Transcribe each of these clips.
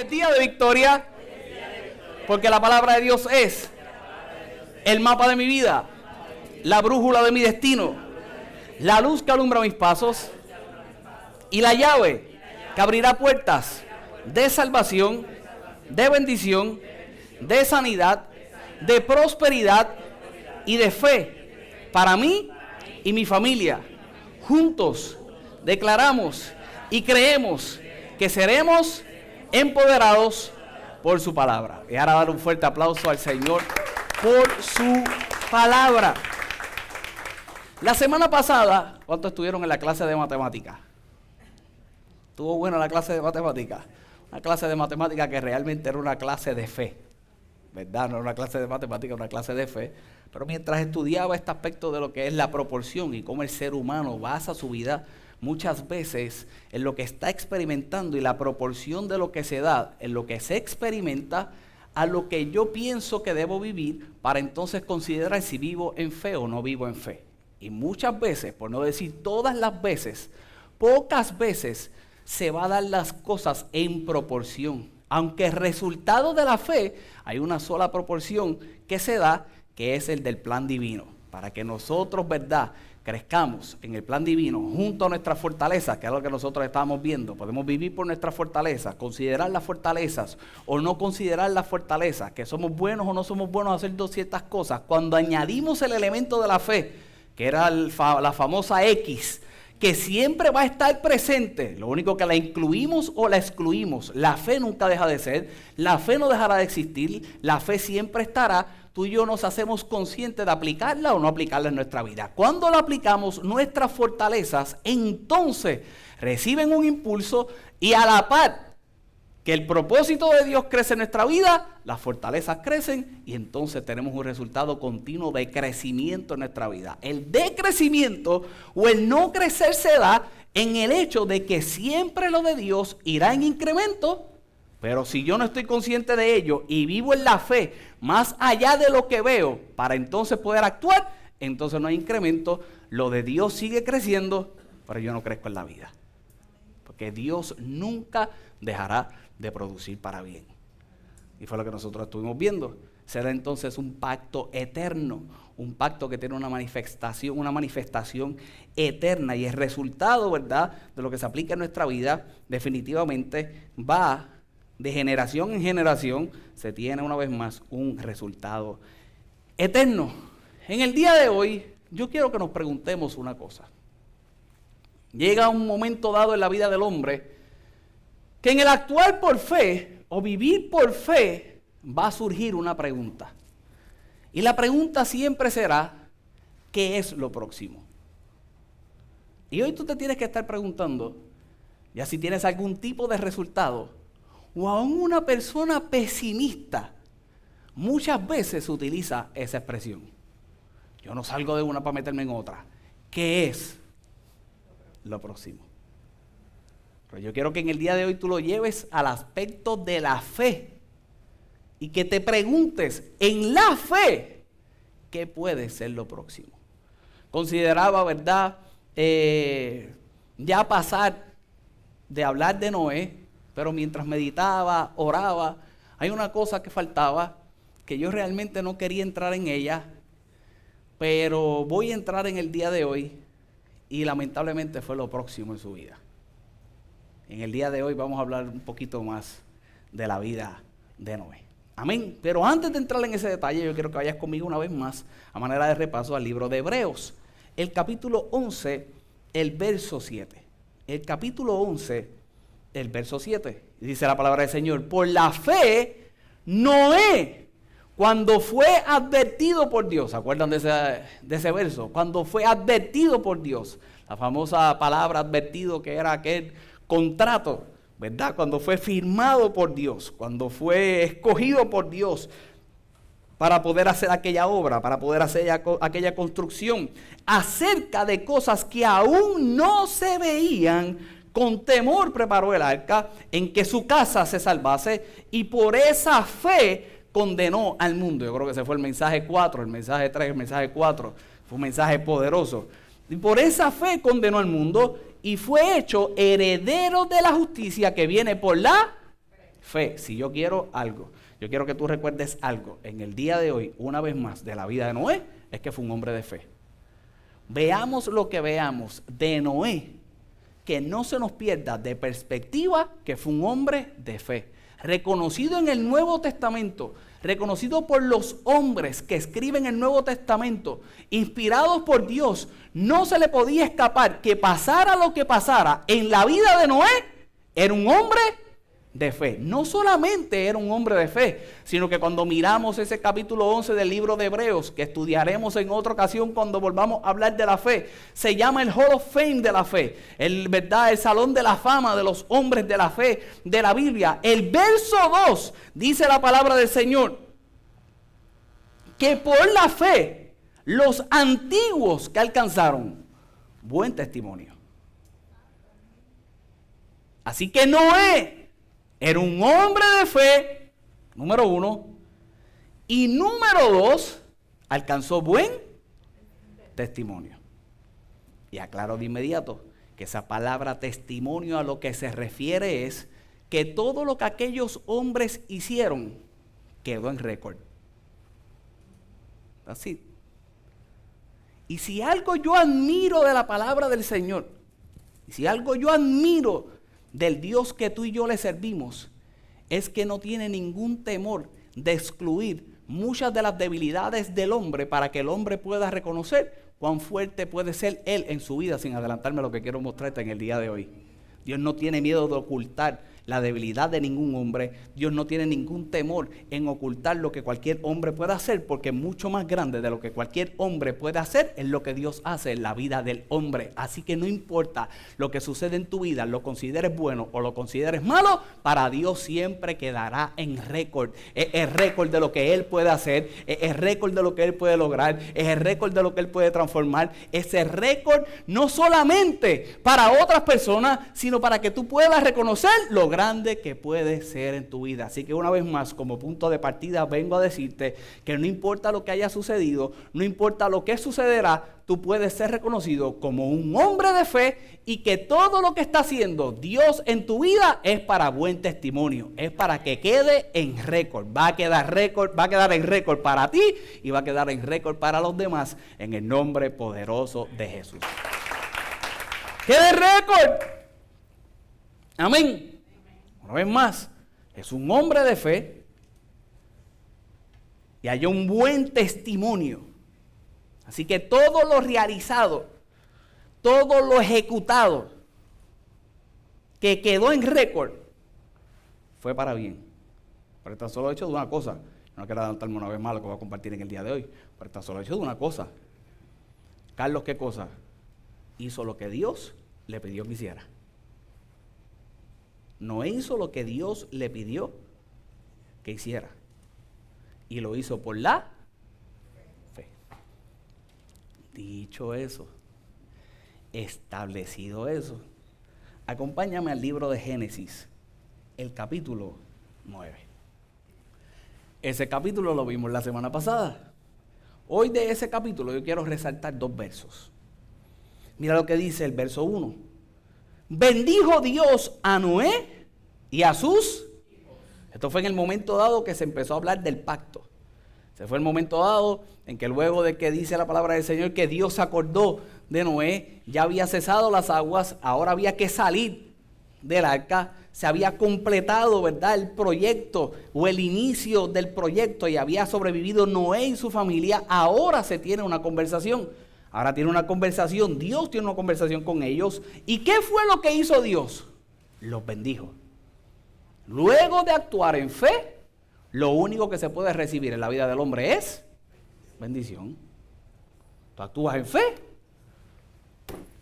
es día de victoria, porque la palabra de Dios es el mapa de mi vida, la brújula de mi destino, la luz que alumbra mis pasos y la llave que abrirá puertas de salvación, de bendición, de sanidad, de prosperidad y de fe para mí y mi familia. Juntos declaramos y creemos que seremos empoderados por su palabra. Y ahora dar un fuerte aplauso al Señor por su palabra. La semana pasada, ¿cuántos estuvieron en la clase de matemáticas? ¿Estuvo buena la clase de matemáticas? Una clase de matemáticas que realmente era una clase de fe, ¿verdad? No era una clase de matemáticas, era una clase de fe. Pero mientras estudiaba este aspecto de lo que es la proporción y cómo el ser humano basa su vida muchas veces en lo que está experimentando y la proporción de lo que se da, en lo que se experimenta, a lo que yo pienso que debo vivir para entonces considerar si vivo en fe o no vivo en fe. Y muchas veces, por no decir todas las veces, pocas veces se va a dar las cosas en proporción. Aunque el resultado de la fe, hay una sola proporción que se da, que es el del plan divino. Para que nosotros, ¿verdad?, crezcamos en el plan divino junto a nuestras fortalezas, que es lo que nosotros estamos viendo. Podemos vivir por nuestras fortalezas, considerar las fortalezas o no considerar las fortalezas, que somos buenos o no somos buenos haciendo ciertas cosas. Cuando añadimos el elemento de la fe, que era la famosa X, que siempre va a estar presente, lo único que la incluimos o la excluimos. La fe nunca deja de ser, la fe no dejará de existir, la fe siempre estará. Tú y yo nos hacemos conscientes de aplicarla o no aplicarla en nuestra vida. Cuando la aplicamos, nuestras fortalezas entonces reciben un impulso y a la par que el propósito de Dios crece en nuestra vida, las fortalezas crecen y entonces tenemos un resultado continuo de crecimiento en nuestra vida. El decrecimiento o el no crecer se da en el hecho de que siempre lo de Dios irá en incremento. Pero si yo no estoy consciente de ello y vivo en la fe más allá de lo que veo para entonces poder actuar, entonces no hay incremento. Lo de Dios sigue creciendo, pero yo no crezco en la vida. Porque Dios nunca dejará de producir para bien. Y fue lo que nosotros estuvimos viendo. Será entonces un pacto eterno, un pacto que tiene una manifestación eterna. Y el resultado, ¿verdad?, de lo que se aplica en nuestra vida, definitivamente va de generación en generación, se tiene una vez más un resultado eterno. En el día de hoy, yo quiero que nos preguntemos una cosa. Llega un momento dado en la vida del hombre que en el actuar por fe o vivir por fe va a surgir una pregunta. Y la pregunta siempre será, ¿qué es lo próximo? Y hoy tú te tienes que estar preguntando, ya si tienes algún tipo de resultado, o aún una persona pesimista, muchas veces se utiliza esa expresión. Yo no salgo de una para meterme en otra. ¿Qué es lo próximo? Pero yo quiero que en el día de hoy tú lo lleves al aspecto de la fe y que te preguntes, en la fe, ¿qué puede ser lo próximo? Consideraba, ¿verdad?, ya pasar de hablar de Noé, pero mientras meditaba, oraba, hay una cosa que faltaba, que yo realmente no quería entrar en ella, pero voy a entrar en el día de hoy y lamentablemente fue lo próximo en su vida. En el día de hoy vamos a hablar un poquito más de la vida de Noé. Amén. Pero antes de entrar en ese detalle, yo quiero que vayas conmigo una vez más, a manera de repaso, al libro de Hebreos, el capítulo 11, el verso 7. El capítulo 11, el verso 7, dice la palabra del Señor: por la fe, Noé, cuando fue advertido por Dios, ¿se acuerdan de ese verso? Cuando fue advertido por Dios, la famosa palabra advertido, que era aquel contrato, ¿verdad? Cuando fue firmado por Dios, cuando fue escogido por Dios para poder hacer aquella obra, para poder hacer aquella construcción, acerca de cosas que aún no se veían, con temor preparó el arca en que su casa se salvase y por esa fe condenó al mundo. Yo creo que ese fue el mensaje 4, el mensaje 3, el mensaje 4. Fue un mensaje poderoso. Y por esa fe condenó al mundo y fue hecho heredero de la justicia que viene por la Fe, si yo quiero algo, yo quiero que tú recuerdes algo en el día de hoy, una vez más, de la vida de Noé, es que fue un hombre de fe. Veamos lo que veamos de Noé, que no se nos pierda de perspectiva que fue un hombre de fe, reconocido en el Nuevo Testamento, reconocido por los hombres que escriben el Nuevo Testamento, inspirados por Dios. No se le podía escapar que pasara lo que pasara en la vida de Noé, era un hombre de fe. No solamente era un hombre de fe, sino que cuando miramos ese capítulo 11 del libro de Hebreos, que estudiaremos en otra ocasión cuando volvamos a hablar de la fe, se llama el Hall of Fame de la fe, el Salón de la Fama de los hombres de la fe de la Biblia. El verso 2 dice la palabra del Señor, que por la fe los antiguos que alcanzaron buen testimonio. Así que Noé era un hombre de fe, número 1, y número 2, alcanzó buen testimonio. Y aclaro de inmediato que esa palabra testimonio a lo que se refiere es que todo lo que aquellos hombres hicieron quedó en récord. Así. Y si algo yo admiro de la palabra del Señor, y si algo yo admiro del Dios que tú y yo le servimos, es que no tiene ningún temor de excluir muchas de las debilidades del hombre para que el hombre pueda reconocer cuán fuerte puede ser él en su vida, sin adelantarme a lo que quiero mostrarte en el día de hoy. Dios no tiene miedo de ocultar la debilidad de ningún hombre. Dios no tiene ningún temor en ocultar lo que cualquier hombre pueda hacer, porque mucho más grande de lo que cualquier hombre puede hacer es lo que Dios hace en la vida del hombre. Así que no importa lo que sucede en tu vida, lo consideres bueno o lo consideres malo, para Dios siempre quedará en récord. Es el récord de lo que Él puede hacer, es el récord de lo que Él puede lograr, es el récord de lo que Él puede transformar. Es el récord no solamente para otras personas, sino para que tú puedas reconocer lo grande que puede ser en tu vida. Así que una vez más, como punto de partida, vengo a decirte que no importa lo que haya sucedido, no importa lo que sucederá, tú puedes ser reconocido como un hombre de fe, y que todo lo que está haciendo Dios en tu vida es para buen testimonio, es para que quede en récord. Va a quedar en récord para ti y va a quedar en récord para los demás, en el nombre poderoso de Jesús. ¡Quede en récord! Amén. Una vez más, es un hombre de fe y hay un buen testimonio. Así que todo lo realizado, todo lo ejecutado, que quedó en récord, fue para bien. Por el tan solo hecho de una cosa, no quiero adelantarme una vez más lo que voy a compartir en el día de hoy, por el tan solo hecho de una cosa. Carlos, ¿qué cosa? Hizo lo que Dios le pidió que hiciera. Noé hizo lo que Dios le pidió que hiciera. Y lo hizo por la fe. Dicho eso, establecido eso, acompáñame al libro de Génesis, el capítulo 9. Ese capítulo lo vimos la semana pasada. Hoy de ese capítulo yo quiero resaltar 2 versos. Mira lo que dice el verso 1. Bendijo Dios a Noé y a sus hijos. Esto fue en el momento dado que se empezó a hablar del pacto. Se fue el momento dado en que luego de que dice la palabra del Señor que Dios se acordó de Noé, ya había cesado las aguas, ahora había que salir del arca, se había completado, ¿verdad?, el proyecto o el inicio del proyecto, y había sobrevivido Noé y su familia. Ahora se tiene una conversación. Ahora tiene una conversación, Dios tiene una conversación con ellos. ¿Y qué fue lo que hizo Dios? Los bendijo. Luego de actuar en fe, lo único que se puede recibir en la vida del hombre es bendición. Tú actúas en fe,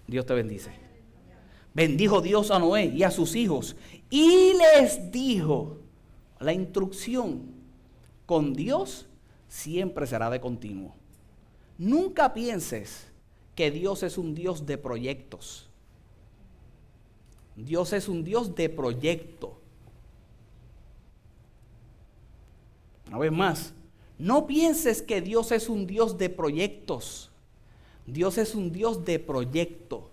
Dios te bendice. Bendijo Dios a Noé y a sus hijos y les dijo, la instrucción con Dios siempre será de continuo. Nunca pienses que Dios es un Dios de proyectos. Dios es un Dios de proyecto. Una vez más, no pienses que Dios es un Dios de proyectos. Dios es un Dios de proyecto.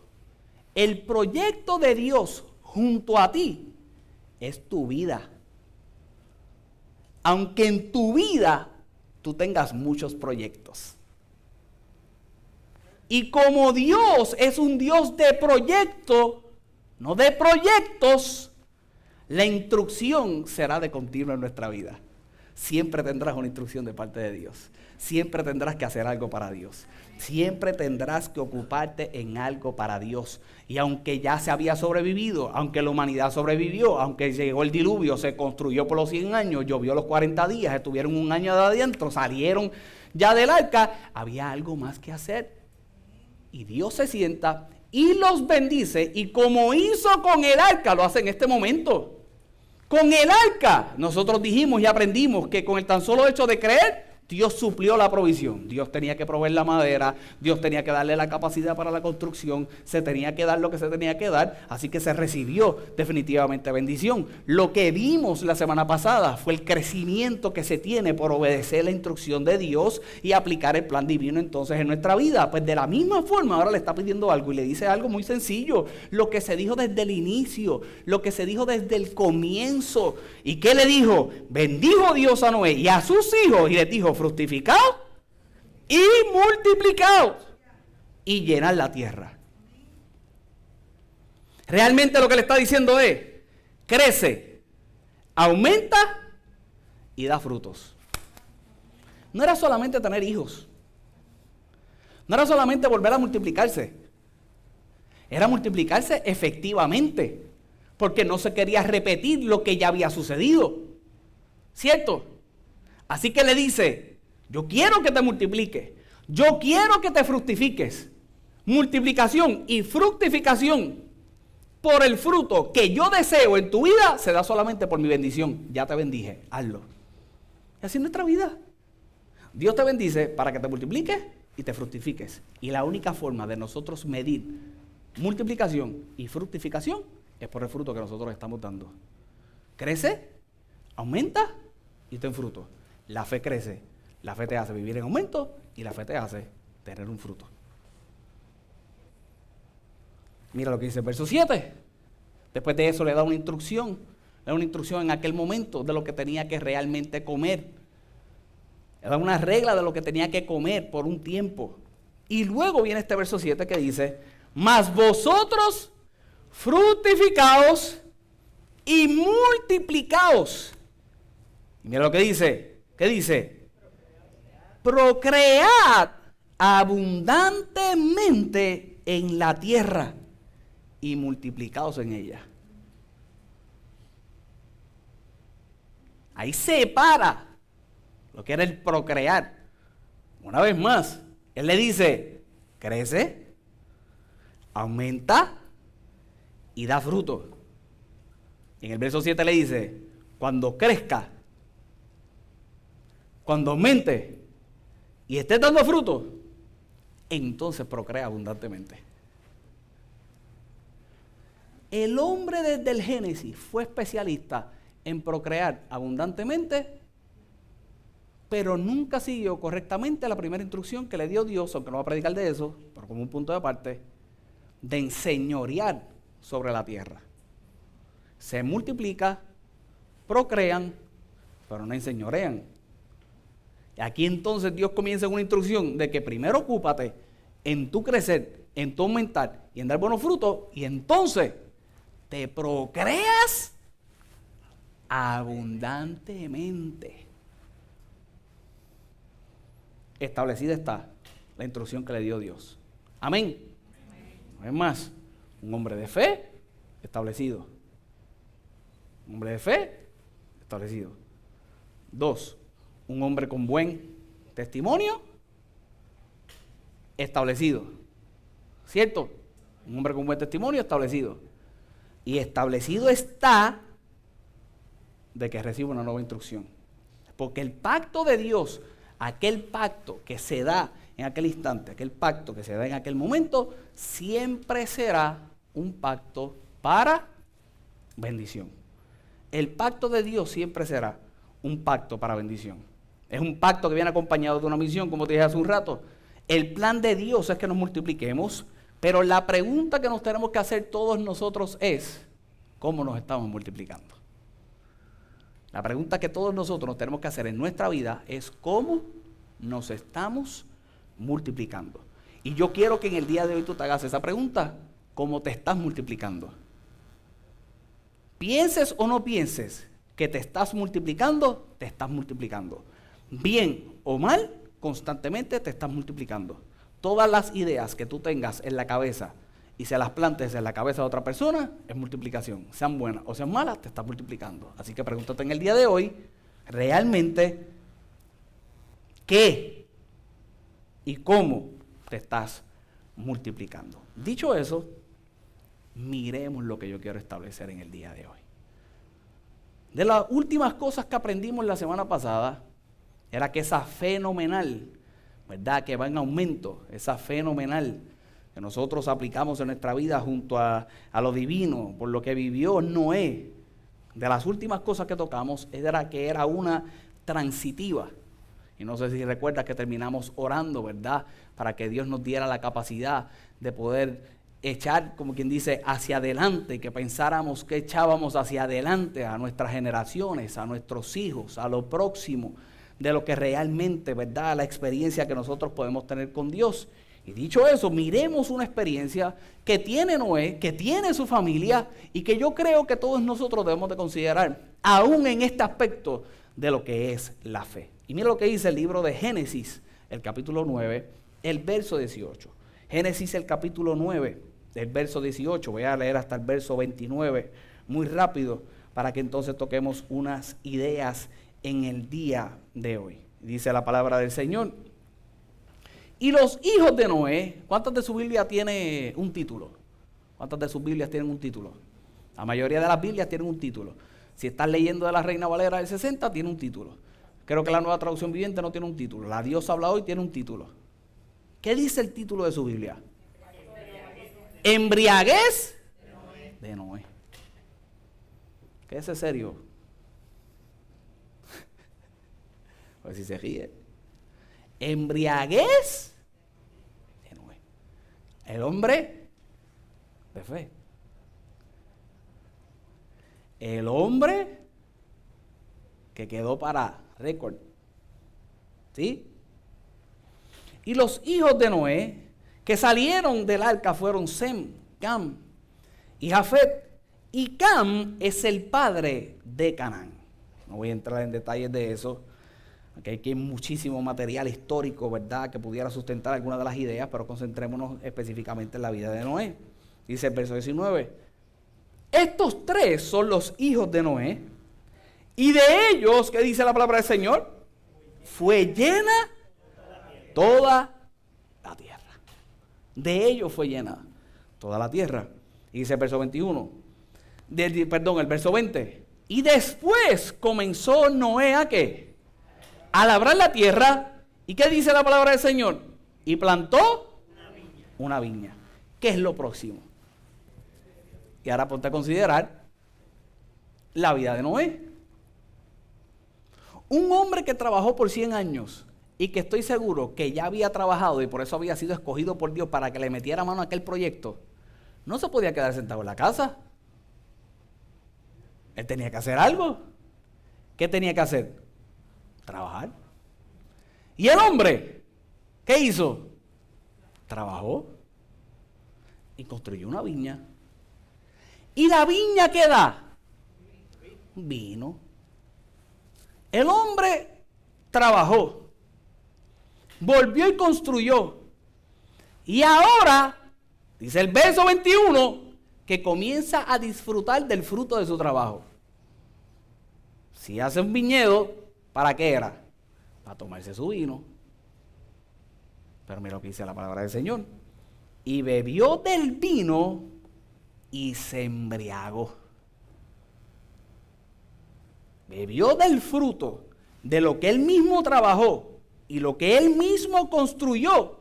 El proyecto de Dios junto a ti es tu vida. aunque en tu vida tú tengas muchos proyectos. Y como Dios es un Dios de proyecto, no de proyectos, la instrucción será de continuo en nuestra vida. Siempre tendrás una instrucción de parte de Dios. Siempre tendrás que hacer algo para Dios. Siempre tendrás que ocuparte en algo para Dios. Y aunque ya se había sobrevivido, aunque la humanidad sobrevivió, aunque llegó el diluvio, se construyó por los 100 años, llovió los 40 días, estuvieron un año de adentro, salieron ya del arca, había algo más que hacer. Y Dios se sienta y los bendice, y como hizo con el arca, lo hace en este momento. Con el arca, nosotros dijimos y aprendimos que con el tan solo hecho de creer, Dios suplió la provisión. Dios tenía que proveer la madera, Dios tenía que darle la capacidad para la construcción, se tenía que dar lo que se tenía que dar, así que se recibió definitivamente bendición. Lo que vimos la semana pasada fue el crecimiento que se tiene por obedecer la instrucción de Dios y aplicar el plan divino entonces en nuestra vida. Pues de la misma forma ahora le está pidiendo algo y le dice algo muy sencillo, lo que se dijo desde el inicio, lo que se dijo desde el comienzo. ¿Y qué le dijo? Bendijo Dios a Noé y a sus hijos y les dijo: fructificaos y multiplicaos y llenad la tierra. Realmente lo que le está diciendo es: crece, aumenta y da frutos. No era solamente tener hijos, no era solamente volver a multiplicarse, era multiplicarse efectivamente, porque no se quería repetir lo que ya había sucedido, ¿cierto? Así que le dice: yo quiero que te multipliques, yo quiero que te fructifiques. Multiplicación y fructificación por el fruto que yo deseo en tu vida se da solamente por mi bendición. Ya te bendije, hazlo. Y así es nuestra vida. Dios te bendice para que te multipliques y te fructifiques. Y la única forma de nosotros medir multiplicación y fructificación es por el fruto que nosotros estamos dando. Crece, aumenta y ten fruto. La fe crece, la fe te hace vivir en aumento y la fe te hace tener un fruto. Mira lo que dice el verso 7. Después de eso le da una instrucción. Le da una instrucción en aquel momento de lo que tenía que realmente comer. Le da una regla de lo que tenía que comer por un tiempo. Y luego viene este verso 7 que dice: mas vosotros fructificaos y multiplicaos. Y mira lo que dice. ¿Qué dice? Procread abundantemente en la tierra y multiplicaos en ella. Ahí se para lo que era el procrear. Una vez más, él le dice: crece, aumenta y da fruto. Y en el verso 7 le dice: cuando crezca, cuando aumente y esté dando fruto, entonces procrea abundantemente. El hombre desde el Génesis fue especialista en procrear abundantemente, pero nunca siguió correctamente la primera instrucción que le dio Dios, aunque no va a predicar de eso, pero como un punto de aparte, de enseñorear sobre la tierra. Se multiplica, procrean, pero no enseñorean. Aquí entonces Dios comienza con una instrucción de que primero ocúpate en tu crecer, en tu aumentar y en dar buenos frutos, y entonces te procreas abundantemente. Establecida está la instrucción que le dio Dios. Amén. No es más, un hombre de fe establecido. Un hombre de fe establecido. 2. Un hombre con buen testimonio establecido. ¿Cierto? Un hombre con buen testimonio establecido. Y establecido está de que reciba una nueva instrucción. Porque el pacto de Dios, aquel pacto que se da en aquel instante, aquel pacto que se da en aquel momento, siempre será un pacto para bendición. El pacto de Dios siempre será un pacto para bendición. Es un pacto que viene acompañado de una misión, como te dije hace un rato. El plan de Dios es que nos multipliquemos, pero la pregunta que nos tenemos que hacer todos nosotros es: ¿cómo nos estamos multiplicando? La pregunta que todos nosotros nos tenemos que hacer en nuestra vida es cómo nos estamos multiplicando. Y yo quiero que en el día de hoy tú te hagas esa pregunta, ¿cómo te estás multiplicando? Pienses o no pienses que te estás multiplicando, te estás multiplicando. Bien o mal, constantemente te estás multiplicando. Todas las ideas que tú tengas en la cabeza y se las plantes en la cabeza de otra persona, es multiplicación. Sean buenas o sean malas, te estás multiplicando. Así que pregúntate en el día de hoy, realmente, ¿qué y cómo te estás multiplicando? Dicho eso, miremos lo que yo quiero establecer en el día de hoy. De las últimas cosas que aprendimos la semana pasada, era que esa fenomenal, ¿verdad?, que va en aumento, esa fenomenal que nosotros aplicamos en nuestra vida junto a lo divino, por lo que vivió Noé, de las últimas cosas que tocamos, era que era una transitiva. Y no sé si recuerdas que terminamos orando, ¿verdad?, para que Dios nos diera la capacidad de poder echar, como quien dice, hacia adelante, que pensáramos que echábamos hacia adelante a nuestras generaciones, a nuestros hijos, a lo próximo, de lo que realmente, ¿verdad?, la experiencia que nosotros podemos tener con Dios. Y dicho eso, miremos una experiencia que tiene Noé, que tiene su familia y que yo creo que todos nosotros debemos de considerar, aún en este aspecto de lo que es la fe. Y mira lo que dice el libro de Génesis, el capítulo 9, el verso 18. Génesis, el capítulo 9, el verso 18. Voy a leer hasta el verso 29 muy rápido para que entonces toquemos unas ideas en el día de hoy. Dice la palabra del Señor. Y los hijos de Noé, ¿cuántas de su Biblia tiene un título? ¿Cuántas de sus Biblias tienen un título? La mayoría de las Biblias tienen un título. Si estás leyendo de la Reina Valera del 60, tiene un título. Creo que la Nueva Traducción Viviente no tiene un título. La Dios habla hoy tiene un título. ¿Qué dice el título de su Biblia? Embriaguez de Noé. ¿Qué es serio? Pues si se ríe. Embriaguez de Noé. El hombre de fe. El hombre que quedó para récord. ¿Sí? Y los hijos de Noé que salieron del arca fueron Sem, Cam y Jafet. Y Cam es el padre de Canaán. No voy a entrar en detalles de eso. Aquí hay muchísimo material histórico, ¿verdad?, que pudiera sustentar algunas de las ideas, pero concentrémonos específicamente en la vida de Noé. Dice el verso 19. Estos tres son los hijos de Noé, y de ellos, ¿qué dice la palabra del Señor? Fue llena toda la tierra. De ellos fue llena toda la tierra. Y dice el verso 21. El verso 20. Y después comenzó Noé a ¿qué? A labrar la tierra. ¿Y qué dice la palabra del Señor? Y plantó una viña. ¿Qué es lo próximo? Y ahora ponte a considerar la vida de Noé. Un hombre que trabajó por 100 años y que estoy seguro que ya había trabajado y por eso había sido escogido por Dios para que le metiera mano a aquel proyecto, no se podía quedar sentado en la casa. Él tenía que hacer algo. ¿Qué tenía que hacer? Trabajar. ¿Y el hombre qué hizo? Trabajó y construyó una viña. ¿Y la viña qué da? Vino. El hombre trabajó, volvió y construyó. Y ahora, dice el verso 21, que comienza a disfrutar del fruto de su trabajo. Si hace un viñedo, ¿para qué era? Para tomarse su vino. Pero mira lo que dice la palabra del Señor. Y bebió del vino y se embriagó. Bebió del fruto de lo que él mismo trabajó y lo que él mismo construyó.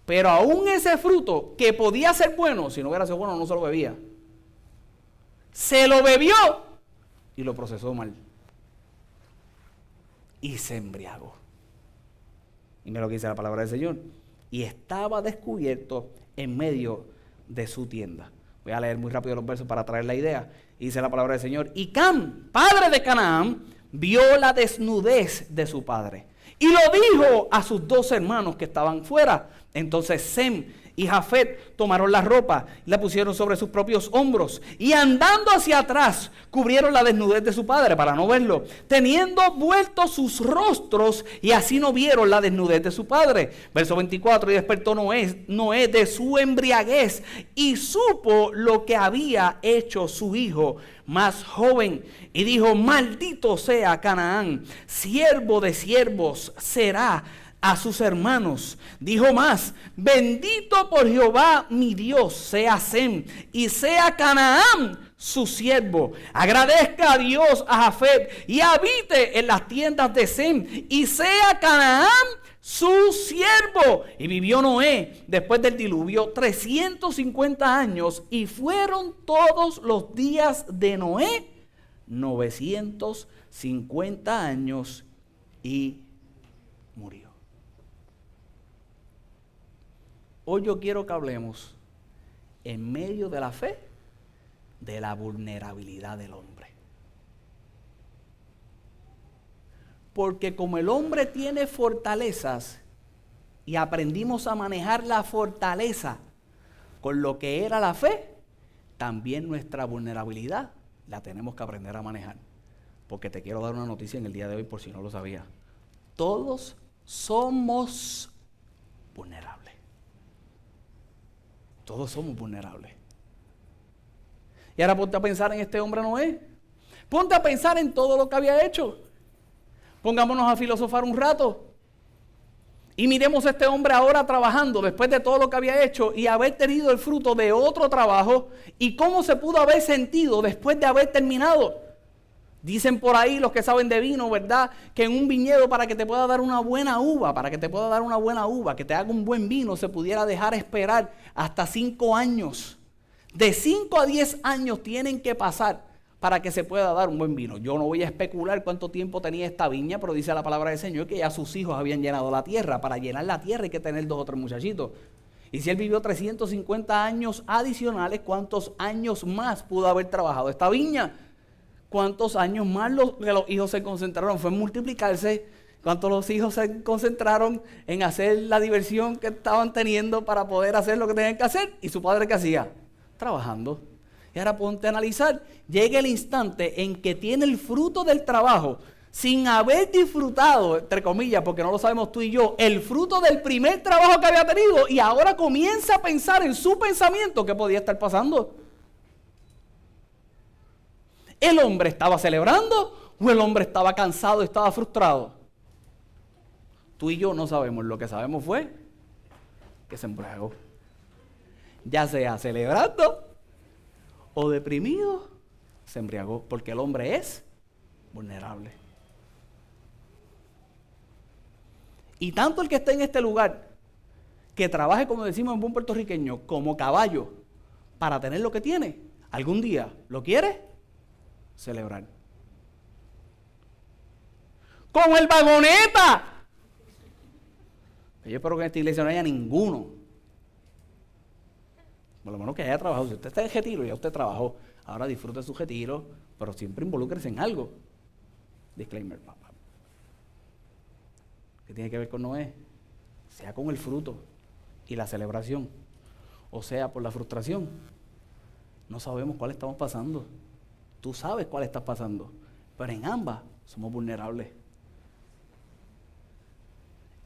Pero aún ese fruto que podía ser bueno, si no hubiera sido bueno no se lo bebía. Se lo bebió y lo procesó mal. Y se embriagó. Y mira lo que dice la palabra del Señor. Y estaba descubierto en medio de su tienda. Voy a leer muy rápido los versos para traer la idea. Dice la palabra del Señor. Y Cam, padre de Canaán, vio la desnudez de su padre y lo dijo a sus 2 hermanos que estaban fuera. Entonces Sem y Jafet tomaron la ropa y la pusieron sobre sus propios hombros y andando hacia atrás cubrieron la desnudez de su padre para no verlo, teniendo vueltos sus rostros, y así no vieron la desnudez de su padre. Verso 24. Y despertó Noé de su embriaguez y supo lo que había hecho su hijo más joven y dijo: maldito sea Canaán, siervo de siervos será a sus hermanos. Dijo más: bendito por Jehová mi Dios sea Sem y sea Canaán su siervo. Agradezca a Dios a Jafet y habite en las tiendas de Sem y sea Canaán su siervo. Y vivió Noé después del diluvio 350 años y fueron todos los días de Noé 950 años y murió. Hoy yo quiero que hablemos, en medio de la fe, de la vulnerabilidad del hombre. Porque como el hombre tiene fortalezas y aprendimos a manejar la fortaleza con lo que era la fe, también nuestra vulnerabilidad la tenemos que aprender a manejar. Porque te quiero dar una noticia en el día de hoy por si no lo sabías. Todos somos vulnerables. Todos somos vulnerables. Y ahora ponte a pensar en este hombre Noé. Ponte a pensar en todo lo que había hecho. Pongámonos a filosofar un rato. Y miremos a este hombre ahora trabajando después de todo lo que había hecho y haber tenido el fruto de otro trabajo y cómo se pudo haber sentido después de haber terminado. Dicen por ahí los que saben de vino, ¿verdad? Que en un viñedo, para que te pueda dar una buena uva, que te haga un buen vino, se pudiera dejar esperar hasta 5 años. De 5 a 10 años tienen que pasar para que se pueda dar un buen vino. Yo no voy a especular cuánto tiempo tenía esta viña, pero dice la palabra del Señor que ya sus hijos habían llenado la tierra. Para llenar la tierra hay que tener 2 o 3 muchachitos. Y si él vivió 350 años adicionales, ¿cuántos años más pudo haber trabajado esta viña? ¿Cuántos años más los hijos se concentraron? Fue en multiplicarse. ¿Cuántos los hijos se concentraron en hacer la diversión que estaban teniendo para poder hacer lo que tenían que hacer? ¿Y su padre qué hacía? Trabajando. Y ahora ponte a analizar. Llega el instante en que tiene el fruto del trabajo sin haber disfrutado, entre comillas, porque no lo sabemos tú y yo, el fruto del primer trabajo que había tenido, y ahora comienza a pensar en su pensamiento qué podía estar pasando. ¿El hombre estaba celebrando o el hombre estaba cansado y estaba frustrado? Tú y yo no sabemos. Lo que sabemos fue que se embriagó. Ya sea celebrando o deprimido, se embriagó. Porque el hombre es vulnerable. Y tanto el que esté en este lugar, que trabaje, como decimos en buen puertorriqueño, como caballo, para tener lo que tiene, algún día lo quiere celebrar. ¡Con el vagoneta! Yo espero que en esta iglesia no haya ninguno. Por lo menos que haya trabajado. Si usted está en retiro, ya usted trabajó. Ahora disfrute su retiro, pero siempre involúcrese en algo. Disclaimer, papá. ¿Qué tiene que ver con Noé? Sea con el fruto y la celebración, o sea por la frustración. No sabemos cuál estamos pasando. Tú sabes cuál estás pasando, pero en ambas somos vulnerables.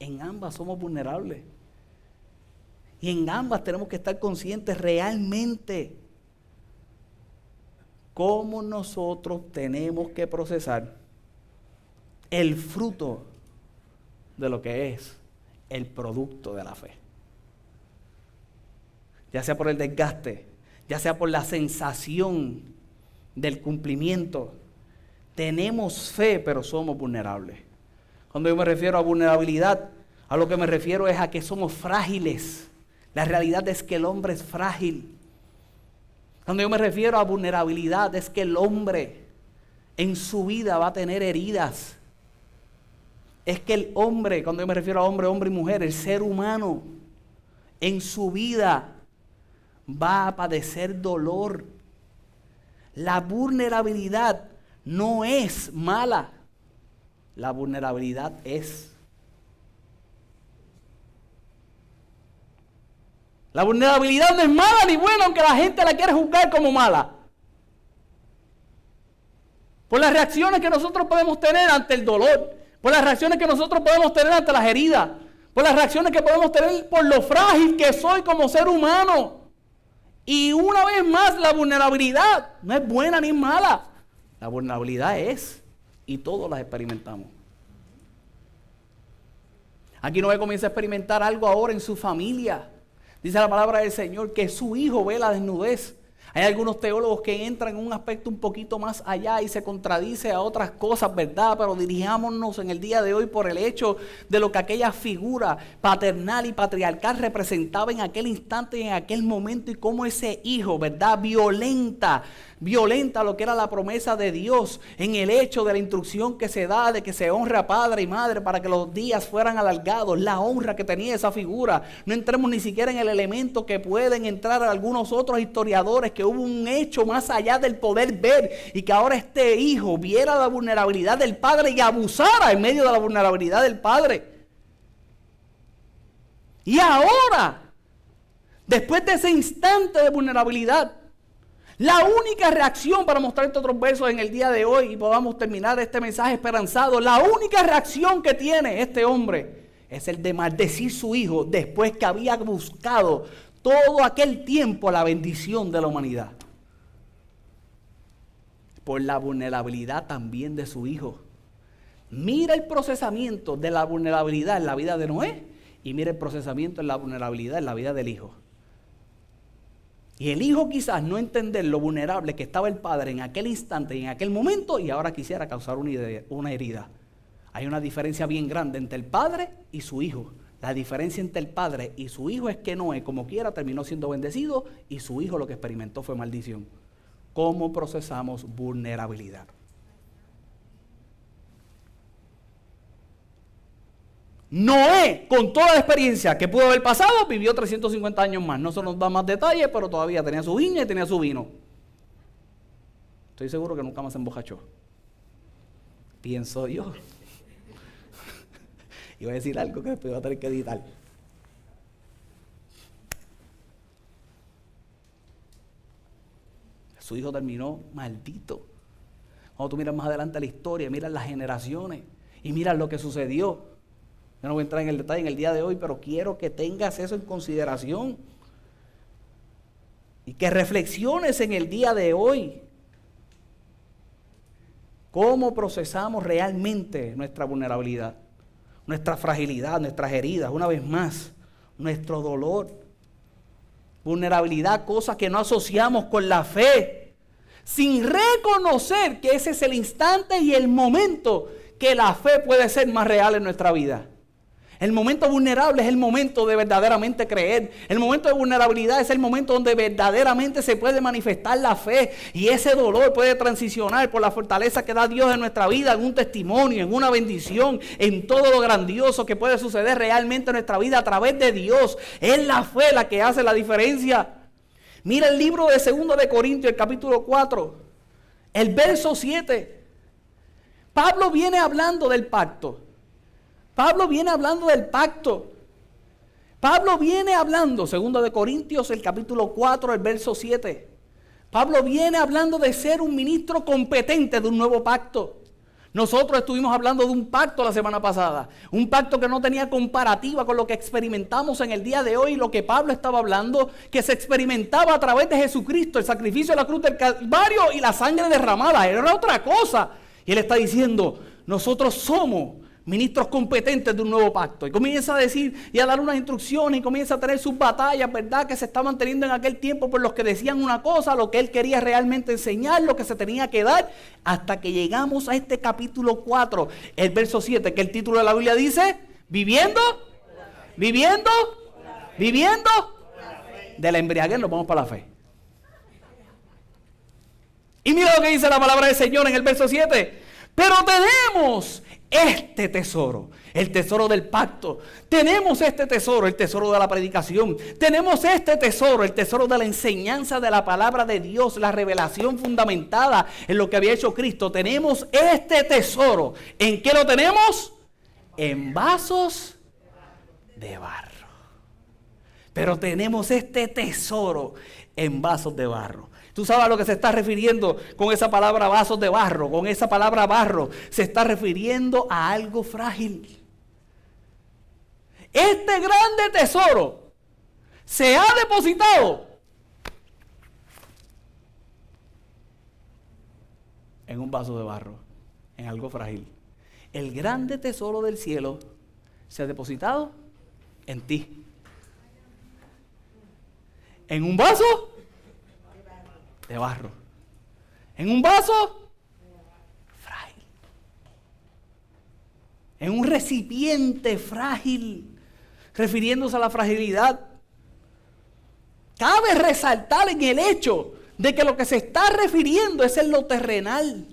En ambas somos vulnerables. Y en ambas tenemos que estar conscientes realmente cómo nosotros tenemos que procesar el fruto de lo que es el producto de la fe. Ya sea por el desgaste, ya sea por la sensación del cumplimiento. Tenemos fe, pero somos vulnerables. Cuando yo me refiero a vulnerabilidad, a lo que me refiero es a que somos frágiles. La realidad es que el hombre es frágil. Cuando yo me refiero a vulnerabilidad, es que el hombre en su vida va a tener heridas. Es que el hombre, cuando yo me refiero a hombre, hombre y mujer, el ser humano en su vida va a padecer dolor. La vulnerabilidad no es mala. La vulnerabilidad es. La vulnerabilidad no es mala ni buena, aunque la gente la quiere juzgar como mala. Por las reacciones que nosotros podemos tener ante el dolor, por las reacciones que nosotros podemos tener ante las heridas, por las reacciones que podemos tener por lo frágil que soy como ser humano. Y una vez más, la vulnerabilidad no es buena ni mala. La vulnerabilidad es, y todos las experimentamos. Aquí Noé comienza a experimentar algo ahora en su familia. Dice la palabra del Señor que su hijo ve la desnudez. Hay algunos teólogos que entran en un aspecto un poquito más allá y se contradice a otras cosas, ¿verdad? Pero dirijámonos en el día de hoy por el hecho de lo que aquella figura paternal y patriarcal representaba en aquel instante y en aquel momento, y cómo ese hijo, ¿verdad? Violenta lo que era la promesa de Dios en el hecho de la instrucción que se da de que se honre a padre y madre para que los días fueran alargados, la honra que tenía esa figura. No entremos ni siquiera en el elemento que pueden entrar algunos otros historiadores, que hubo un hecho más allá del poder ver, y que ahora este hijo viera la vulnerabilidad del padre y abusara en medio de la vulnerabilidad del padre. Y ahora, después de ese instante de vulnerabilidad, la única reacción, para mostrarte otros versos en el día de hoy y podamos terminar este mensaje esperanzado, la única reacción que tiene este hombre es el de maldecir su hijo después que había buscado todo aquel tiempo la bendición de la humanidad. Por la vulnerabilidad también de su hijo. Mira el procesamiento de la vulnerabilidad en la vida de Noé y mira el procesamiento en la vulnerabilidad en la vida del hijo. Y el hijo quizás no entender lo vulnerable que estaba el padre en aquel instante y en aquel momento, y ahora quisiera causar una herida. Hay una diferencia bien grande entre el padre y su hijo. La diferencia entre el padre y su hijo es que Noé, como quiera, terminó siendo bendecido, y su hijo lo que experimentó fue maldición. ¿Cómo procesamos vulnerabilidad? Noé, con toda la experiencia que pudo haber pasado, vivió 350 años más. No se nos da más detalles, pero todavía tenía su viña y tenía su vino. Estoy seguro que nunca más se embojachó. Pienso yo. Iba a decir algo que después voy a tener que editar. Su hijo terminó maldito. Cuando tú miras más adelante la historia, miras las generaciones y miras lo que sucedió. Yo no voy a entrar en el detalle en el día de hoy, pero quiero que tengas eso en consideración y que reflexiones en el día de hoy. ¿Cómo procesamos realmente nuestra vulnerabilidad, nuestra fragilidad, nuestras heridas? Una vez más, nuestro dolor. Vulnerabilidad, cosas que no asociamos con la fe, sin reconocer que ese es el instante y el momento que la fe puede ser más real en nuestra vida. El momento vulnerable es el momento de verdaderamente creer. El momento de vulnerabilidad es el momento donde verdaderamente se puede manifestar la fe. Y ese dolor puede transicionar por la fortaleza que da Dios en nuestra vida, en un testimonio, en una bendición, en todo lo grandioso que puede suceder realmente en nuestra vida a través de Dios. Es la fe la que hace la diferencia. Mira el libro de 2 de Corintios, el capítulo 4, el verso 7. Pablo viene hablando del pacto. Pablo viene hablando del pacto. Pablo viene hablando, 2 de Corintios, el capítulo 4, el verso 7. Pablo viene hablando de ser un ministro competente de un nuevo pacto. Nosotros estuvimos hablando de un pacto la semana pasada. Un pacto que no tenía comparativa con lo que experimentamos en el día de hoy. Lo que Pablo estaba hablando, que se experimentaba a través de Jesucristo, el sacrificio de la cruz del Calvario y la sangre derramada. Era otra cosa. Y él está diciendo, nosotros somos ministros competentes de un nuevo pacto. Y comienza a decir y a dar unas instrucciones y comienza a tener sus batallas, ¿verdad? Que se estaban teniendo en aquel tiempo por los que decían una cosa, lo que él quería realmente enseñar, lo que se tenía que dar, hasta que llegamos a este capítulo 4, el verso 7, que el título de la Biblia dice, viviendo de la embriaguez nos vamos para la fe. Y mira lo que dice la palabra del Señor en el verso 7. Pero tenemos este tesoro, el tesoro del pacto. Tenemos este tesoro, el tesoro de la predicación. Tenemos este tesoro, el tesoro de la enseñanza de la palabra de Dios, la revelación fundamentada en lo que había hecho Cristo. Tenemos este tesoro. ¿En qué lo tenemos? En vasos de barro. Pero tenemos este tesoro en vasos de barro. Tú sabes a lo que se está refiriendo con esa palabra vasos de barro. Con esa palabra barro se está refiriendo a algo frágil. Este grande tesoro se ha depositado en un vaso de barro, en algo frágil. El grande tesoro del cielo se ha depositado en ti. En un vaso de barro. En un vaso frágil. En un recipiente frágil. Refiriéndose a la fragilidad. Cabe resaltar en el hecho de que lo que se está refiriendo es en lo terrenal.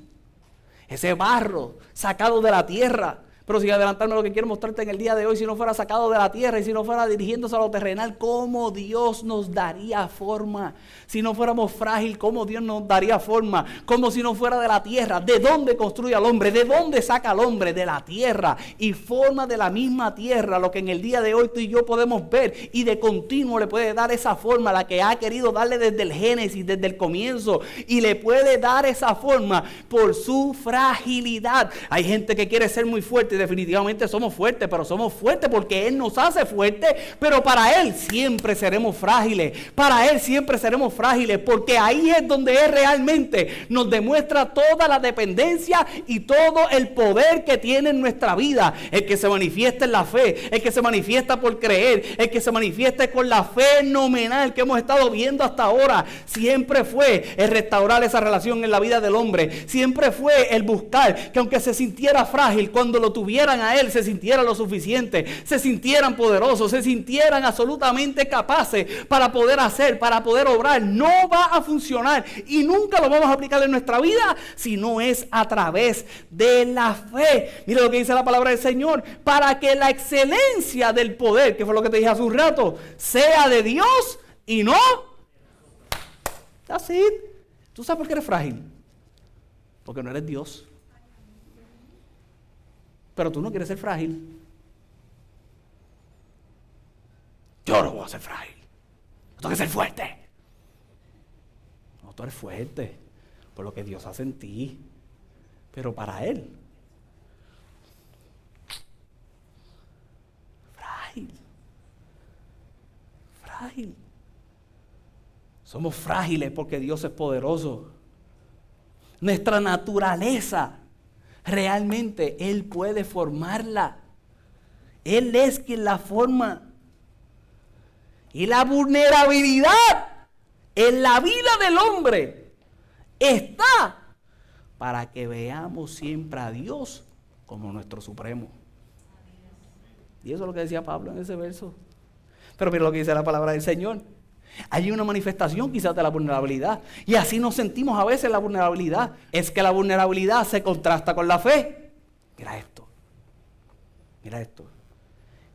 Ese barro sacado de la tierra. Pero sin adelantarme, lo que quiero mostrarte en el día de hoy, si no fuera sacado de la tierra y si no fuera dirigiéndose a lo terrenal, ¿cómo Dios nos daría forma? Si no fuéramos frágil, ¿cómo Dios nos daría forma? Como si no fuera de la tierra. ¿De dónde construye al hombre? ¿De dónde saca al hombre? De la tierra. Y forma de la misma tierra lo que en el día de hoy tú y yo podemos ver. Y de continuo le puede dar esa forma, la que ha querido darle desde el Génesis, desde el comienzo. Y le puede dar esa forma por su fragilidad. Hay gente que quiere ser muy fuerte. Definitivamente somos fuertes, pero somos fuertes porque Él nos hace fuertes, pero para Él siempre seremos frágiles, para Él siempre seremos frágiles, porque ahí es donde Él realmente nos demuestra toda la dependencia y todo el poder que tiene en nuestra vida, el que se manifiesta en la fe, el que se manifiesta por creer, el que se manifiesta con la fenomenal que hemos estado viendo hasta ahora, siempre fue el restaurar esa relación en la vida del hombre, siempre fue el buscar que aunque se sintiera frágil, cuando lo tuvieran a Él, se sintieran lo suficiente, se sintieran poderosos, se sintieran absolutamente capaces para poder hacer, para poder obrar. No va a funcionar y nunca lo vamos a aplicar en nuestra vida si no es a través de la fe. Mira lo que dice la palabra del Señor: para que la excelencia del poder, que fue lo que te dije hace un rato, sea de Dios y no así. ¿Tú sabes por qué eres frágil? Porque no eres Dios. Pero tú no quieres ser frágil. Yo no voy a ser frágil. Yo tengo que ser fuerte. No, tú eres fuerte por lo que Dios hace en ti. Pero para Él, frágil. Frágil. Somos frágiles porque Dios es poderoso. Nuestra naturaleza, realmente Él puede formarla. Él es quien la forma. Y la vulnerabilidad en la vida del hombre está para que veamos siempre a Dios como nuestro supremo. Y eso es lo que decía Pablo en ese verso. Pero mira lo que dice la palabra del Señor. Hay una manifestación quizás de la vulnerabilidad. Y así nos sentimos a veces la vulnerabilidad. Es que la vulnerabilidad se contrasta con la fe. Mira esto. Mira esto.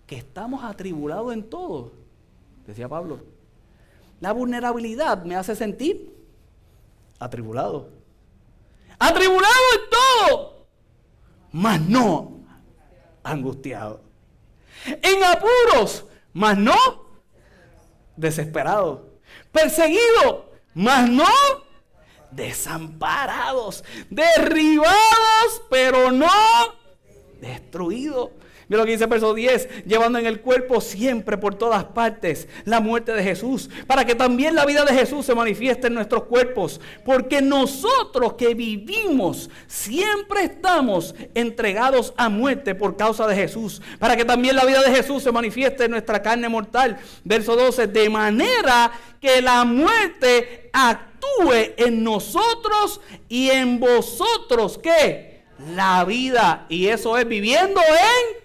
Que estamos atribulados en todo. Decía Pablo. La vulnerabilidad me hace sentir atribulado. Atribulado en todo. Mas no angustiado. En apuros. Mas no desesperados, perseguidos, mas no desamparados, derribados, pero no destruidos. Mira lo que dice el verso 10, llevando en el cuerpo siempre por todas partes la muerte de Jesús, para que también la vida de Jesús se manifieste en nuestros cuerpos, porque nosotros que vivimos siempre estamos entregados a muerte por causa de Jesús, para que también la vida de Jesús se manifieste en nuestra carne mortal. Verso 12, de manera que la muerte actúe en nosotros y en vosotros, ¿qué? La vida, y eso es viviendo en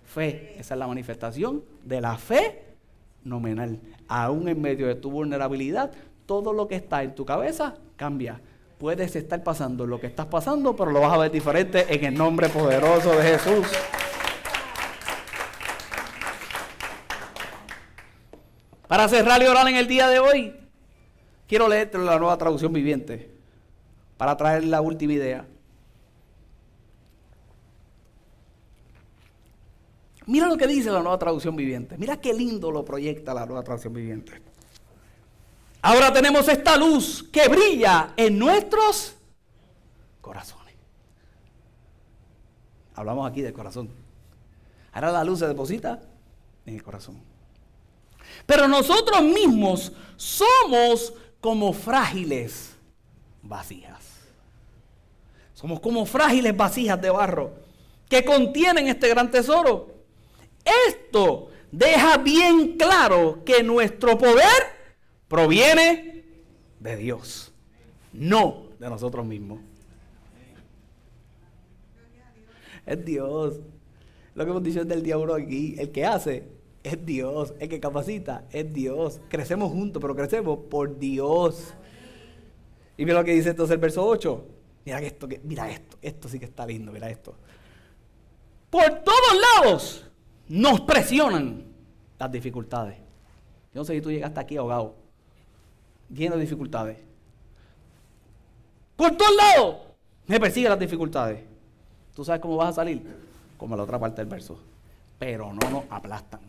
fe. Esa es la manifestación de la fe nominal. Aún en medio de tu vulnerabilidad, todo lo que está en tu cabeza cambia puedes estar pasando lo que estás pasando, pero lo vas a ver diferente en el nombre poderoso de Jesús. Para cerrar y orar en el día de hoy, quiero leerte la Nueva Traducción Viviente para traer la última idea. Mira lo que dice la Nueva Traducción Viviente. Mira qué lindo lo proyecta la Nueva Traducción Viviente. Ahora tenemos esta luz que brilla en nuestros corazones. Hablamos aquí del corazón. Ahora la luz se deposita en el corazón. Pero nosotros mismos somos como frágiles vasijas. Somos como frágiles vasijas de barro que contienen este gran tesoro. Esto deja bien claro que nuestro poder proviene de Dios, no de nosotros mismos. Es Dios. Lo que hemos dicho es del diablo aquí. El que hace es Dios. El que capacita es Dios. Crecemos juntos, pero crecemos por Dios. Y mira lo que dice entonces el verso 8. Mira esto. Esto sí que está lindo. Mira esto. Por todos lados nos presionan las dificultades. Yo no sé si tú llegaste aquí ahogado, lleno de dificultades. Por todos lados me persiguen las dificultades. ¿Tú sabes cómo vas a salir? Como la otra parte del verso. Pero no nos aplastan.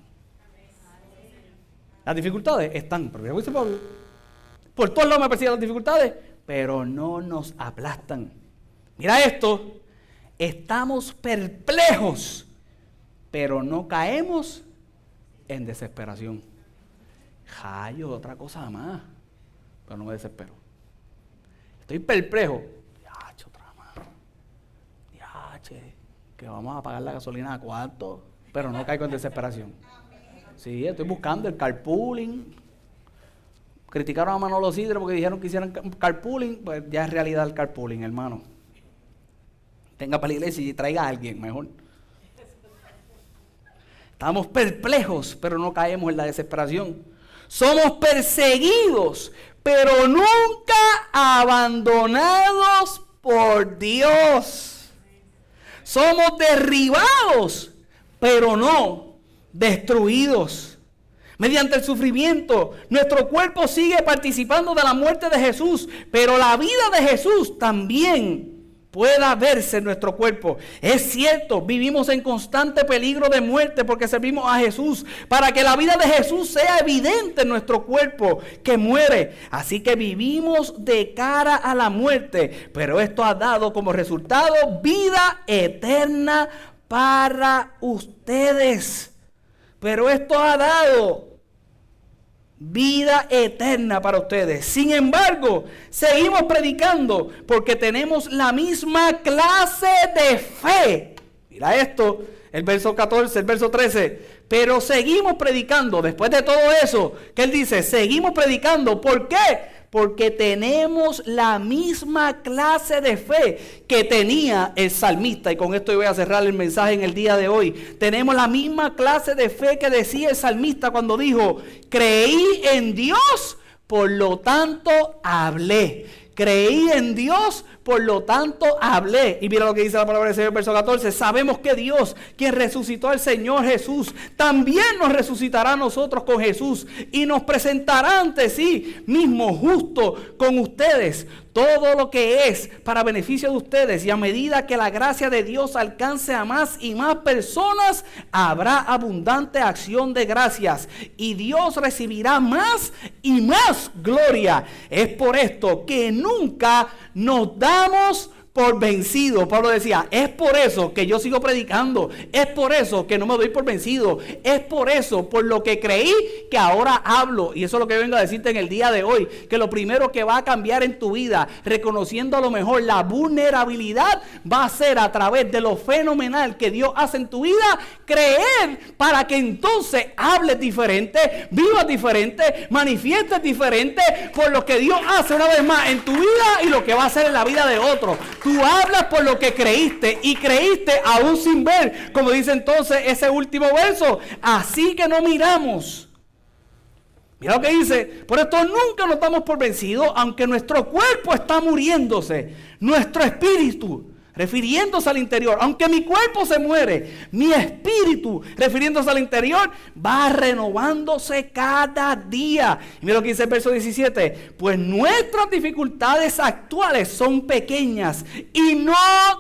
Las dificultades están. Por todos lados me persiguen las dificultades, pero no nos aplastan. Mira esto. Estamos perplejos, pero no caemos en desesperación. Jayo, otra cosa más. Pero no me desespero. Estoy perplejo. Yache, otra más. Yache, que vamos a pagar la gasolina a cuánto. Pero no caigo en desesperación. Sí, estoy buscando el carpooling. Criticaron a Manolo Sidre porque dijeron que hicieran carpooling. Pues ya es realidad el carpooling, hermano. Tenga para la iglesia y traiga a alguien mejor. Estamos perplejos, pero no caemos en la desesperación. Somos perseguidos, pero nunca abandonados por Dios. Somos derribados, pero no destruidos. Mediante el sufrimiento, nuestro cuerpo sigue participando de la muerte de Jesús, pero la vida de Jesús también pueda verse en nuestro cuerpo. Es cierto, vivimos en constante peligro de muerte porque servimos a Jesús, para que la vida de Jesús sea evidente en nuestro cuerpo que muere. Así que vivimos de cara a la muerte, pero esto ha dado como resultado vida eterna para ustedes. Pero esto ha dado vida eterna para ustedes. Sin embargo, seguimos predicando porque tenemos la misma clase de fe. Mira esto, el verso 14, el verso 13. Pero seguimos predicando, después de todo eso, que él dice, seguimos predicando. ¿Por qué? Porque tenemos la misma clase de fe que tenía el salmista. Y con esto yo voy a cerrar el mensaje en el día de hoy. Tenemos la misma clase de fe que decía el salmista cuando dijo, creí en Dios, por lo tanto hablé. Creí en Dios, por lo tanto hablé. Y mira lo que dice la palabra del Señor, verso 14. Sabemos que Dios, quien resucitó al Señor Jesús, también nos resucitará a nosotros con Jesús y nos presentará ante sí mismo justo con ustedes. Todo lo que es para beneficio de ustedes, y a medida que la gracia de Dios alcance a más y más personas, habrá abundante acción de gracias y Dios recibirá más y más gloria. Es por esto que nunca nos damos por vencido. Pablo decía, es por eso que yo sigo predicando, es por eso que no me doy por vencido, es por eso, por lo que creí, que ahora hablo. Y eso es lo que vengo a decirte en el día de hoy, que lo primero que va a cambiar en tu vida, reconociendo a lo mejor la vulnerabilidad, va a ser a través de lo fenomenal que Dios hace en tu vida, creer para que entonces hables diferente, vivas diferente, manifiestes diferente por lo que Dios hace una vez más en tu vida y lo que va a hacer en la vida de otros. Tú hablas por lo que creíste, y creíste aún sin ver, como dice entonces ese último verso. Así que no miramos Mira lo que dice: por esto nunca nos damos por vencidos, aunque nuestro cuerpo está muriéndose, nuestro espíritu, refiriéndose al interior, aunque mi cuerpo se muere, mi espíritu, refiriéndose al interior, va renovándose cada día. Y mira lo que dice el verso 17: pues nuestras dificultades actuales son pequeñas y no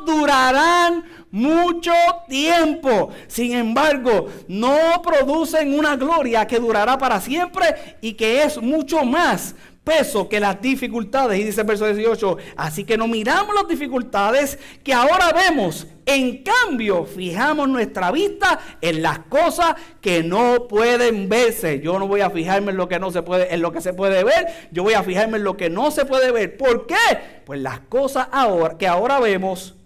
durarán mucho tiempo. Sin embargo, no producen una gloria que durará para siempre y que es mucho más peso que las dificultades. Y dice el verso 18: así que no miramos las dificultades que ahora vemos, en cambio fijamos nuestra vista en las cosas que no pueden verse. Yo no voy a fijarme en lo que no se puede, en lo que se puede ver. Yo voy a fijarme en lo que no se puede ver. ¿Por qué? Pues las cosas que ahora vemos,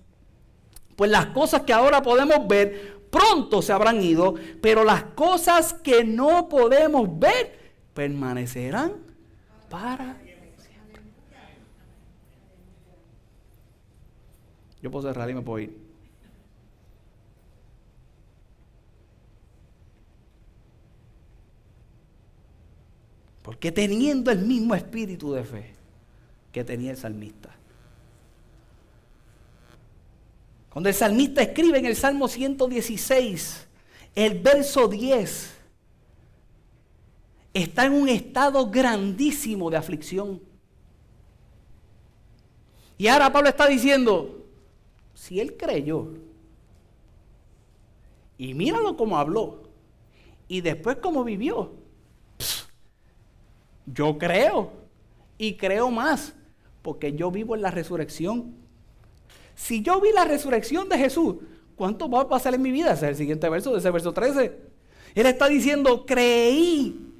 pues las cosas que ahora podemos ver pronto se habrán ido, pero las cosas que no podemos ver permanecerán para siempre. Yo puedo cerrar y me puedo ir. Porque teniendo el mismo espíritu de fe que tenía el salmista. Cuando el salmista escribe en el Salmo 116, el verso 10, está en un estado grandísimo de aflicción. Y ahora Pablo está diciendo: si él creyó, y míralo cómo habló, y después cómo vivió, yo creo, y creo más, porque yo vivo en la resurrección. Si yo vi la resurrección de Jesús, ¿cuánto va a pasar en mi vida? Ese es el siguiente verso, de ese verso 13. Él está diciendo: creí.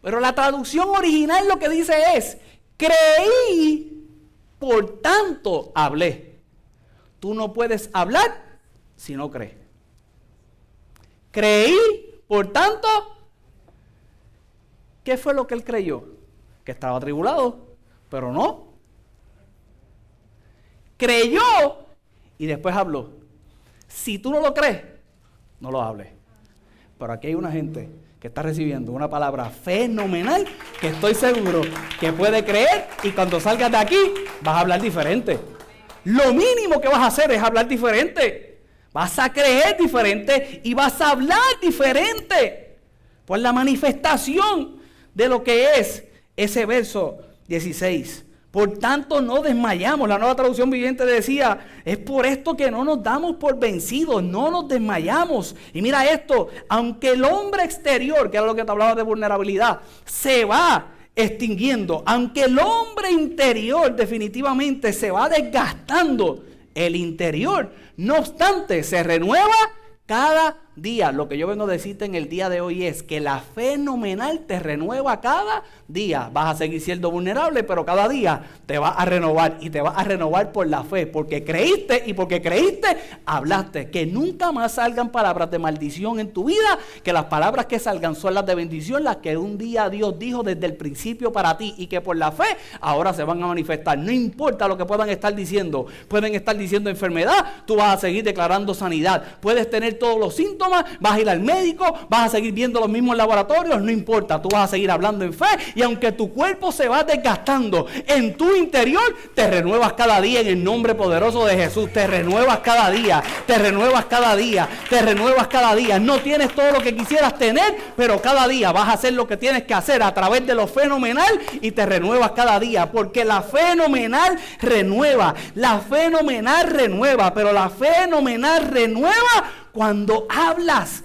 Pero la traducción original lo que dice es: creí, por tanto hablé. Tú no puedes hablar si no crees. Creí, por tanto, ¿qué fue lo que él creyó? Que estaba atribulado, pero no. Creyó y después habló. Si tú no lo crees, no lo hables. Pero aquí hay una gente que está recibiendo una palabra fenomenal, que estoy seguro que puede creer, y cuando salgas de aquí vas a hablar diferente. Lo mínimo que vas a hacer es hablar diferente. Vas a creer diferente y vas a hablar diferente por la manifestación de lo que es ese verso 16. Por tanto, no desmayamos. La Nueva Traducción Viviente decía: es por esto que no nos damos por vencidos, no nos desmayamos. Y mira esto: aunque el hombre exterior, que era lo que te hablaba de vulnerabilidad, se va extinguiendo, aunque el hombre interior definitivamente se va desgastando, el interior, no obstante, se renueva cada día. Lo que yo vengo a decirte en el día de hoy es que la fenomenal te renueva cada día. Vas a seguir siendo vulnerable, pero cada día te vas a renovar, y te vas a renovar por la fe, porque creíste, y porque creíste, hablaste. Que nunca más salgan palabras de maldición en tu vida, que las palabras que salgan son las de bendición, las que un día Dios dijo desde el principio para ti, y que por la fe ahora se van a manifestar. No importa lo que puedan estar diciendo. Pueden estar diciendo enfermedad, tú vas a seguir declarando sanidad. Puedes tener todos los síntomas, vas a ir al médico, vas a seguir viendo los mismos laboratorios, no importa, tú vas a seguir hablando en fe, y aunque tu cuerpo se va desgastando, en tu interior te renuevas cada día en el nombre poderoso de Jesús. Te renuevas cada día, te renuevas cada día, te renuevas cada día. No tienes todo lo que quisieras tener, pero cada día vas a hacer lo que tienes que hacer a través de lo fenomenal, y te renuevas cada día, porque la fenomenal renueva, la fenomenal renueva, pero la fenomenal renueva cuando hablas,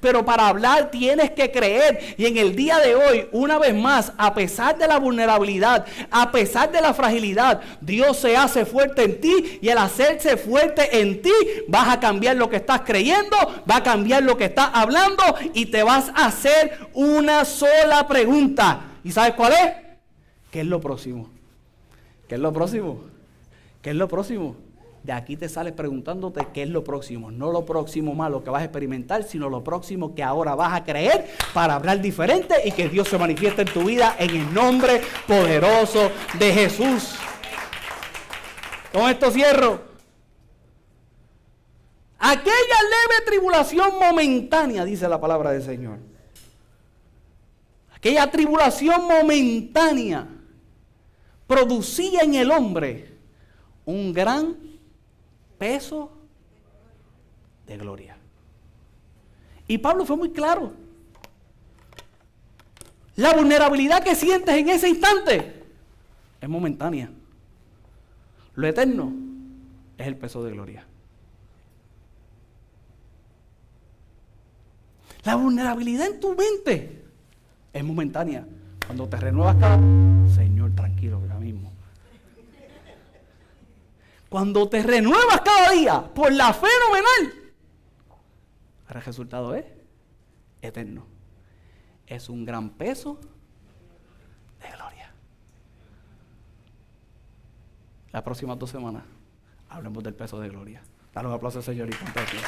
pero para hablar tienes que creer. Y en el día de hoy, una vez más, a pesar de la vulnerabilidad, a pesar de la fragilidad, Dios se hace fuerte en ti, y al hacerse fuerte en ti, vas a cambiar lo que estás creyendo, va a cambiar lo que estás hablando, y te vas a hacer una sola pregunta. ¿Y sabes cuál es? ¿Qué es lo próximo? ¿Qué es lo próximo? ¿Qué es lo próximo? De aquí te sales preguntándote qué es lo próximo. No lo próximo malo que vas a experimentar, sino lo próximo que ahora vas a creer para hablar diferente, y que Dios se manifieste en tu vida en el nombre poderoso de Jesús. Con esto cierro. Aquella leve tribulación momentánea, dice la palabra del Señor, aquella tribulación momentánea producía en el hombre un gran peso de gloria. Y Pablo fue muy claro. La vulnerabilidad que sientes en ese instante es momentánea. Lo eterno es el peso de gloria. La vulnerabilidad en tu mente es momentánea. Cuando te renuevas cada... Señor, tranquilo, ahora mismo. Cuando te renuevas cada día por la fe nominal, ahora el resultado es eterno. Es un gran peso de gloria. Las próximas 2 semanas hablemos del peso de gloria. Dale un aplauso al Señor y ponte de pie.